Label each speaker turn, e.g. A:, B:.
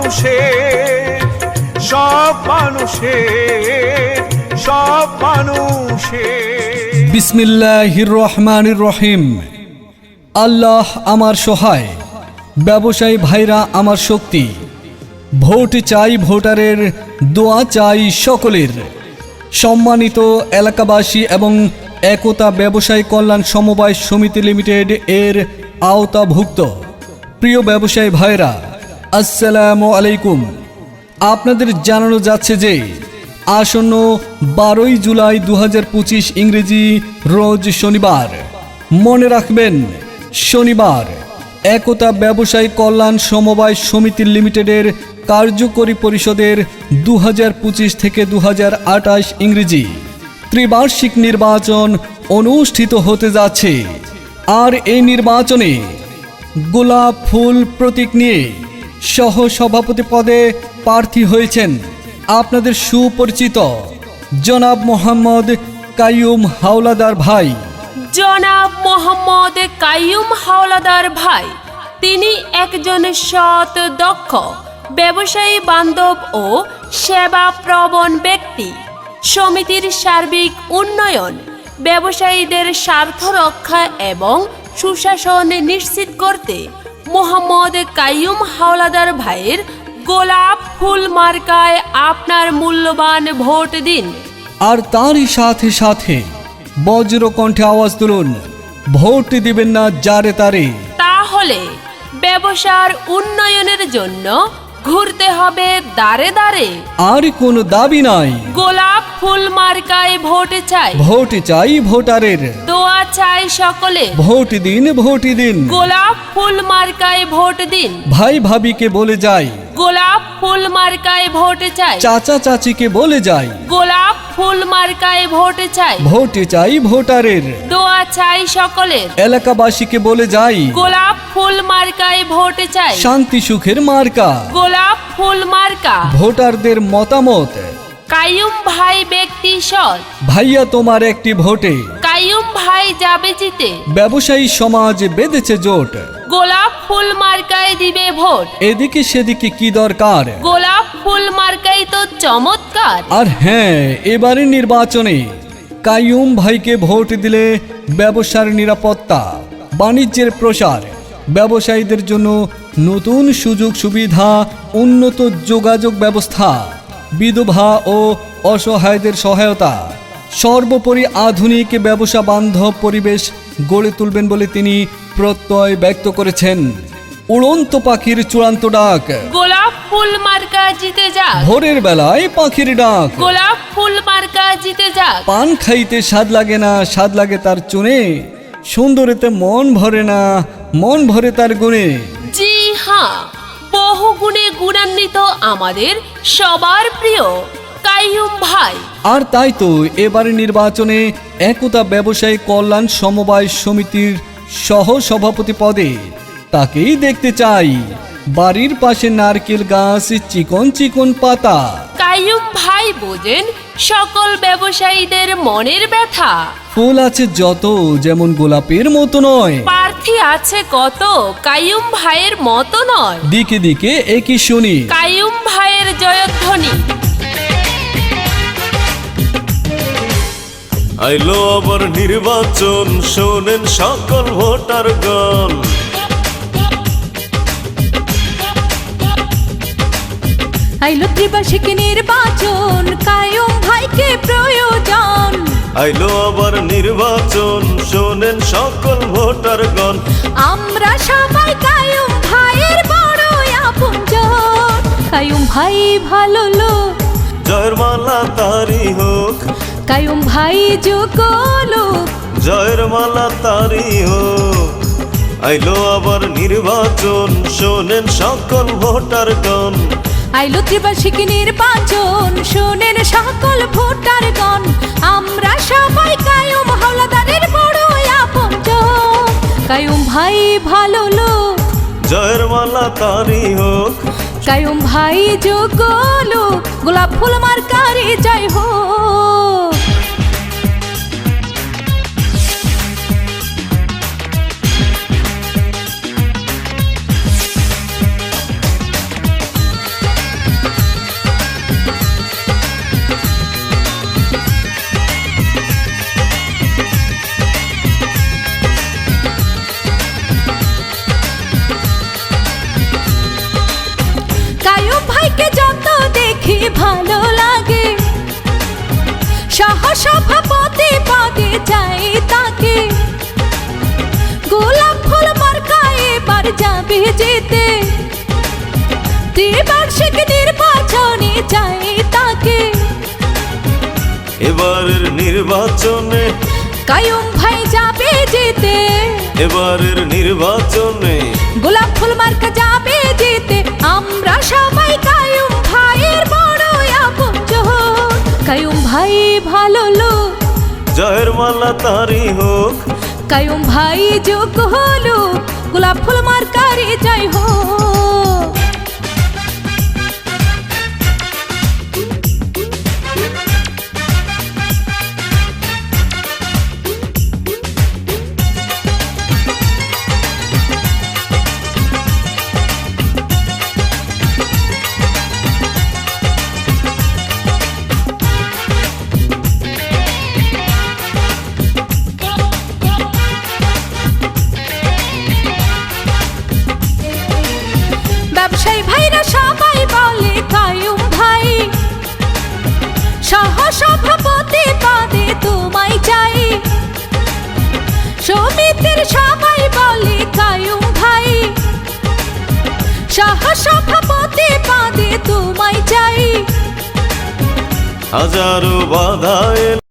A: মানুষের, সব মানুষের, সব মানুষের।
B: বিসমিল্লাহির রহমানির রহিম। আল্লাহ আমার সহায়, ব্যবসায়ী ভাইরা আমার শক্তি। ভোট চাই ভোটারের, দোয়া চাই সকলের। সম্মানিত এলাকাবাসী এবং একতা ব্যবসায়ী কল্যাণ সমবায় সমিতি লিমিটেড এর আওতাভুক্ত প্রিয় ব্যবসায়ী ভাইরা, আসসালামু আলাইকুম। আপনাদের জানানো যাচ্ছে যে আসন্ন 12ই জুলাই 2025 ইংরেজি রোজ শনিবার, মনে রাখবেন শনিবার, একতা ব্যবসায়ী কল্যাণ সমবায় সমিতি লিমিটেডের কার্যকরী পরিষদের 2025 থেকে 2028 ইংরেজি ত্রিবার্ষিক নির্বাচন অনুষ্ঠিত হতে যাচ্ছে। আর এই নির্বাচনে গোলাপ ফুল প্রতীক নিয়ে সহ সভাপতি পদে প্রার্থী হয়েছেন আপনাদের সুপরিচিত জনাব মোহাম্মদ কাইয়ুম হাওলাদার ভাই।
C: জনাব মোহাম্মদ কাইয়ুম হাওলাদার ভাই, তিনি একজন সৎ, দক্ষ, ব্যবসায়ী বান্ধব ও সেবাপ্রবণ ব্যক্তি। সমিতির সার্বিক উন্নয়ন, ব্যবসায়ীদের স্বার্থ রক্ষা এবং সুশাসন নিশ্চিত করতে মোহাম্মদ কাইয়ুম হাওলাদার ভাইয়ের গোলাপ ফুল মার্কায় আপনার মূল্যবান ভোট দিন।
B: আর তারই সাথে সাথে বজ্র কণ্ঠে আওয়াজ তুলুন, ভোট দিবেন না যারে তারে।
C: তাহলে ব্যবসার উন্নয়নের জন্য ঘুরতে হবে দাঁড়ে দাঁড়ে।
B: আর কোনো দাবি নাই,
C: গোলাপ ফুল মার্কায় ভোট চাই।
B: ভোট চাই ভোটারের,
C: দোয়া চাই সকলে।
B: ভোট দিন, ভোট দিন।
C: গোলাপ ফুল মার্কায় ভোট দিন।
B: ভাই ভাবিকে বলে যাই,
C: গোলাপ ফুল মার্কায় ভোট চাই।
B: চাচা চাচিকে বলে যাই,
C: গোলাপ ফুল মার্কায় ভোট চাই।
B: ভোট চাই ভোটারের,
C: দোয়া চাই সকলের।
B: এলাকাবাসীকে বলে যাই,
C: গোলাপ ফুল মার্কায় ভোট চাই।
B: শান্তি সুখের মার্কা,
C: গোলাপ ফুল মার্কা।
B: ভোটারদের মতামত।
C: কাইয়ুম ভাই ব্যক্তি সৎ,
B: ভাইয়া তোমার একটি ভোটে
C: কাইয়ুম ভাই যাবে জিতে।
B: ব্যবসায়ী সমাজ বেঁধেছে জোট,
C: গোলাপ ফুল মার্কায় দিবে ভোট।
B: এদিকে সেদিকে কি দরকার,
C: গোলাপ ফুল মার্কাই তো চমৎকার।
B: আর হ্যাঁ, এবারে নির্বাচনে কাইয়ুম ভাইকে ভোট দিলে ব্যবসার নিরাপত্তা, বাণিজ্যের প্রসার, ব্যবসায়ীদের জন্য নতুন সুযোগ সুবিধা, উন্নত যোগাযোগ ব্যবস্থা, বিধবা ও অসহায়দের সহায়তা, সর্বোপরি আধুনিক ব্যবসা বান্ধব পরিবেশ গড়ে তুলবেন বলে তিনি প্রত্যয় ব্যক্ত করেছেন। উড়ন্ত পাখির চূড়ান্ত ডাক,
C: গোলাপ ফুল মার্কা জিতে যাক।
B: ভোরের বেলায় পাখির ডাক,
C: গোলাপ ফুল মার্কা জিতে যাক।
B: পান খাইতে স্বাদ লাগে না, স্বাদ লাগে তার চুনে, সুন্দরীতে মন ভরে না, মন ভরে তার গুণে।
C: জি হ্যাঁ, বহু গুণে গুণান্বিত আমাদের সবার প্রিয় কাইয়ুম ভাই।
B: আর তাই তো এবারে নির্বাচনে একতা ব্যবসায়ী কল্যাণ সমবায় সমিতির সহ সভাপতি পদে তাকেই দেখতে চাই। বাড়ির পাশে নারকেল গাছ, চিকন চিকন পাতা।
C: কাইয়ুম ভাই বোঝেন সকল ব্যবসায়ীদের মনের ব্যথা।
B: ফুল আছে যত, যেমন গোলাপের মতো নয়।
C: প্রার্থী আছে কত, কাইয়ুম ভাইয়ের মতো নয়।
B: দিকে দিকে একই শুনি,
C: কাইয়ুম ভাইয়ের জয়ধ্বনি।
D: আইলো আবার নির্বাচন, শোনেন সকল ভোটারগণ।
E: আইলো ত্রিবার্ষিক নির্বাচন, কাইয়ুম ভাইকে প্রয়োজন।
D: আইলো আবার নির্বাচন, শোনেন সকল ভোটারগণ।
E: আমরা সবাই কাইয়ুম ভাইয়ের বড় আপনজন। কাইয়ুম ভাই ভালো লোক,
D: জয়ের মালা তারি হোক।
E: কাইয়ুম ভাই যোগ্য লোক,
D: জয়ের মালা তারি হোক। আইলো আবার নির্বাচন, শোনেন সকল ভোটারগণ।
E: আইলো ত্রিবার্ষিক নির্বাচন, শোনেন সকল ভোটারগণ। আমরা সবাই কাইয়ুম হাওলাদারের বড় আপনজন। কাইয়ুম ভাই ভালো লোক,
D: জয়ের মালা তারি হোক।
E: কাইয়ুম ভাই যোগ্য লোক, গোলাপ ফুল মার্কারে জয় হোক। চাই তাকে, গোলাপ ফুল মার্কা এবার যাবে জিতে, দ্বিবার্ষিক নির্বাচনে চাই তাকে।
D: এবারের নির্বাচনে
E: কাইয়ুম ভাই যাবে জিতে,
D: এবারের নির্বাচনে
E: গোলাপ ফুল মার্কা যাবে জিতে। আমরা সবাই কাইয়ুম ভাইয়ের বড় আপনজন, কাইয়ুম ভাই ভালো লোক,
D: জয়ের মালা তারি হোক।
E: কাইয়ুম ভাই যোগ্য হলো, গোলাপ ফুল মার্কারে জয় হোক। ব্যবসায়ী ভাইরা সবাই বলে কাইয়ুম ভাই, সহ সভাপতি পদে তোমায় চাই। সমিতির সবাই বলে কাইয়ুম ভাই, সহ সভাপতি পদে তোমায় চাই।
D: হাজারো বাধা